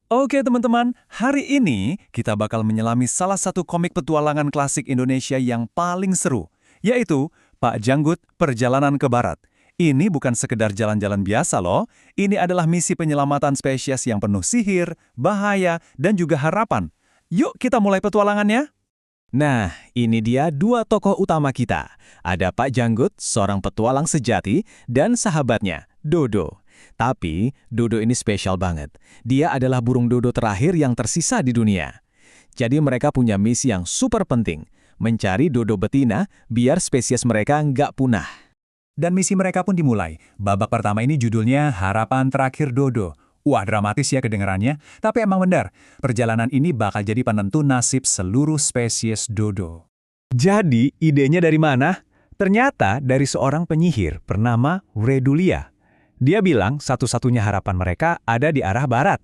Oke teman-teman, hari ini kita bakal menyelami salah satu komik petualangan klasik Indonesia yang paling seru, yaitu Pak Janggut Perjalanan ke Barat. Ini bukan sekedar jalan-jalan biasa loh, ini adalah misi penyelamatan spesies yang penuh sihir, bahaya, dan juga harapan. Yuk kita mulai petualangannya. Nah, ini dia dua tokoh utama kita. Ada Pak Janggut, seorang petualang sejati, dan sahabatnya, Dodo. Tapi, Dodo ini spesial banget. Dia adalah burung dodo terakhir yang tersisa di dunia. Jadi mereka punya misi yang super penting, mencari dodo betina biar spesies mereka nggak punah. Dan misi mereka pun dimulai. Babak pertama ini judulnya Harapan Terakhir Dodo. Wah, dramatis ya kedengarannya, tapi emang benar. Perjalanan ini bakal jadi penentu nasib seluruh spesies dodo. Jadi, idenya dari mana? Ternyata dari seorang penyihir bernama Wredulia. Dia bilang satu-satunya harapan mereka ada di arah barat.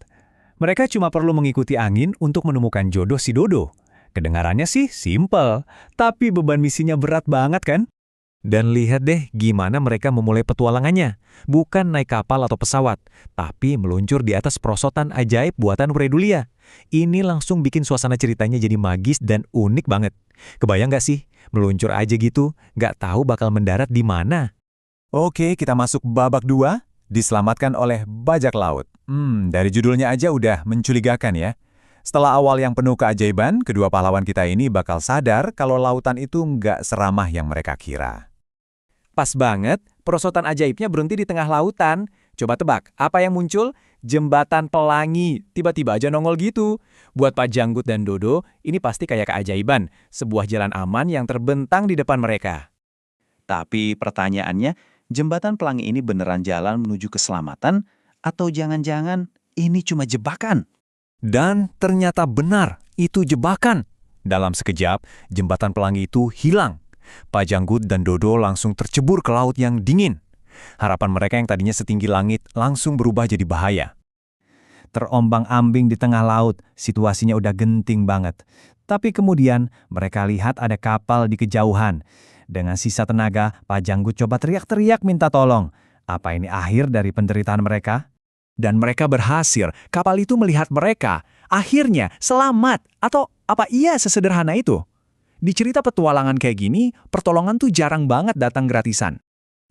Mereka cuma perlu mengikuti angin untuk menemukan jodoh si dodo. Kedengarannya sih simple, tapi beban misinya berat banget kan? Dan lihat deh gimana mereka memulai petualangannya. Bukan naik kapal atau pesawat, tapi meluncur di atas perosotan ajaib buatan Wredulia. Ini langsung bikin suasana ceritanya jadi magis dan unik banget. Kebayang nggak sih? Meluncur aja gitu, nggak tahu bakal mendarat di mana. Oke, kita masuk babak 2, diselamatkan oleh bajak laut. Dari judulnya aja udah mencurigakan ya. Setelah awal yang penuh keajaiban, kedua pahlawan kita ini bakal sadar kalau lautan itu nggak seramah yang mereka kira. Pas banget, perosotan ajaibnya berhenti di tengah lautan. Coba tebak, apa yang muncul? Jembatan pelangi. Tiba-tiba aja nongol gitu. Buat Pak Janggut dan Dodo, ini pasti kayak keajaiban. Sebuah jalan aman yang terbentang di depan mereka. Tapi pertanyaannya, jembatan pelangi ini beneran jalan menuju keselamatan? Atau jangan-jangan ini cuma jebakan? Dan ternyata benar, itu jebakan. Dalam sekejap, jembatan pelangi itu hilang. Pak Janggut dan Dodo langsung tercebur ke laut yang dingin. Harapan mereka yang tadinya setinggi langit langsung berubah jadi bahaya. Terombang-ambing di tengah laut, situasinya udah genting banget. Tapi kemudian mereka lihat ada kapal di kejauhan. Dengan sisa tenaga, Pak Janggut coba teriak-teriak minta tolong. Apa ini akhir dari penderitaan mereka? Dan mereka berhasil, kapal itu melihat mereka. Akhirnya, selamat. Atau apa iya sesederhana itu? Di cerita petualangan kayak gini, pertolongan tuh jarang banget datang gratisan.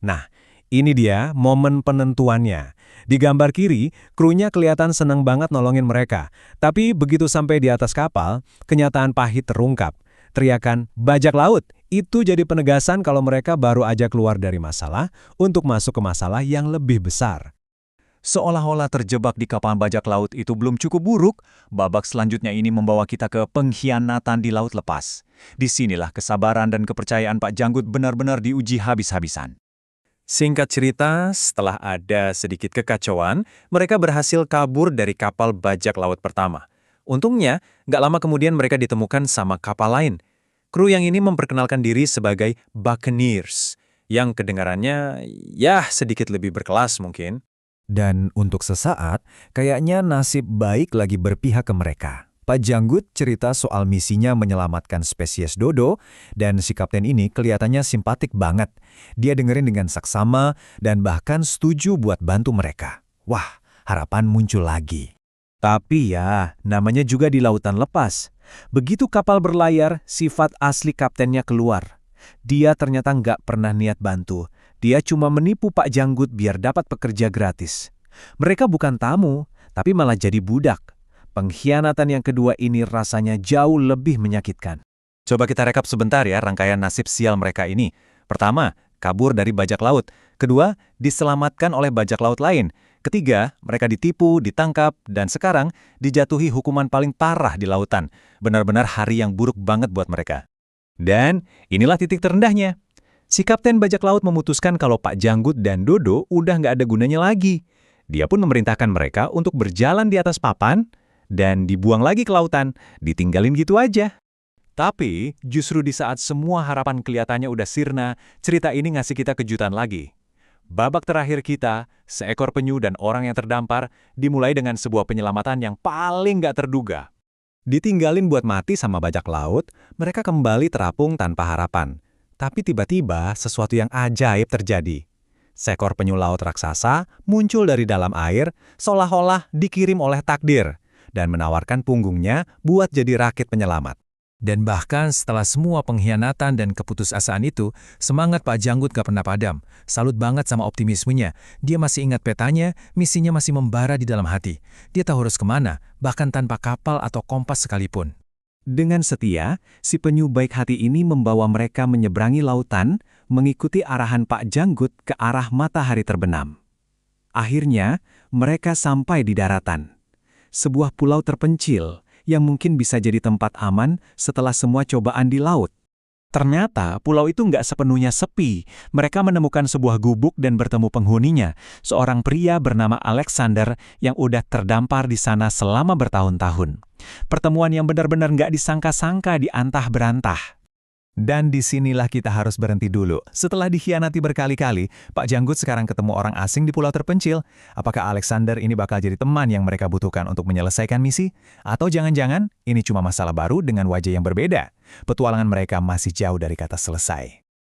Nah, ini dia momen penentuannya. Di gambar kiri, krunya kelihatan senang banget nolongin mereka. Tapi begitu sampai di atas kapal, kenyataan pahit terungkap. Teriakan bajak laut itu jadi penegasan kalau mereka baru aja keluar dari masalah untuk masuk ke masalah yang lebih besar. Seolah-olah terjebak di kapal bajak laut itu belum cukup buruk, babak selanjutnya ini membawa kita ke pengkhianatan di laut lepas. Disinilah kesabaran dan kepercayaan Pak Janggut benar-benar diuji habis-habisan. Singkat cerita, setelah ada sedikit kekacauan, mereka berhasil kabur dari kapal bajak laut pertama. Untungnya, nggak lama kemudian mereka ditemukan sama kapal lain. Kru yang ini memperkenalkan diri sebagai Buccaneers, yang kedengarannya ya sedikit lebih berkelas mungkin. Dan untuk sesaat, kayaknya nasib baik lagi berpihak ke mereka. Pak Janggut cerita soal misinya menyelamatkan spesies dodo, dan si kapten ini kelihatannya simpatik banget. Dia dengerin dengan saksama dan bahkan setuju buat bantu mereka. Wah, harapan muncul lagi. Tapi ya, namanya juga di lautan lepas. Begitu kapal berlayar, sifat asli kaptennya keluar. Dia ternyata nggak pernah niat bantu. Dia cuma menipu Pak Janggut biar dapat pekerja gratis. Mereka bukan tamu, tapi malah jadi budak. Pengkhianatan yang kedua ini rasanya jauh lebih menyakitkan. Coba kita rekap sebentar ya rangkaian nasib sial mereka ini. Pertama, kabur dari bajak laut. Kedua, diselamatkan oleh bajak laut lain. Ketiga, mereka ditipu, ditangkap, dan sekarang dijatuhi hukuman paling parah di lautan. Benar-benar hari yang buruk banget buat mereka. Dan inilah titik terendahnya. Si kapten bajak laut memutuskan kalau Pak Janggut dan Dodo udah nggak ada gunanya lagi. Dia pun memerintahkan mereka untuk berjalan di atas papan dan dibuang lagi ke lautan, ditinggalin gitu aja. Tapi justru di saat semua harapan kelihatannya udah sirna, cerita ini ngasih kita kejutan lagi. Babak terakhir kita, seekor penyu dan orang yang terdampar, dimulai dengan sebuah penyelamatan yang paling nggak terduga. Ditinggalin buat mati sama bajak laut, mereka kembali terapung tanpa harapan. Tapi tiba-tiba sesuatu yang ajaib terjadi. Seekor penyu laut raksasa muncul dari dalam air, seolah-olah dikirim oleh takdir. dan menawarkan punggungnya buat jadi rakit penyelamat. Dan bahkan setelah semua pengkhianatan dan keputusasaan itu, semangat Pak Janggut gak pernah padam. Salut banget sama optimismenya. Dia masih ingat petanya, misinya masih membara di dalam hati. Dia tahu harus kemana, bahkan tanpa kapal atau kompas sekalipun. Dengan setia, si penyu baik hati ini membawa mereka menyeberangi lautan, mengikuti arahan Pak Janggut ke arah matahari terbenam. Akhirnya, mereka sampai di daratan. Sebuah pulau terpencil, yang mungkin bisa jadi tempat aman setelah semua cobaan di laut. Ternyata pulau itu nggak sepenuhnya sepi. Mereka menemukan sebuah gubuk dan bertemu penghuninya, seorang pria bernama Alexander yang udah terdampar di sana selama bertahun-tahun. Pertemuan yang benar-benar nggak disangka-sangka diantah-berantah. Dan disinilah kita harus berhenti dulu. Setelah dikhianati berkali-kali, Pak Janggut sekarang ketemu orang asing di pulau terpencil. Apakah Alexander ini bakal jadi teman yang mereka butuhkan untuk menyelesaikan misi? Atau jangan-jangan ini cuma masalah baru dengan wajah yang berbeda? Petualangan mereka masih jauh dari kata selesai.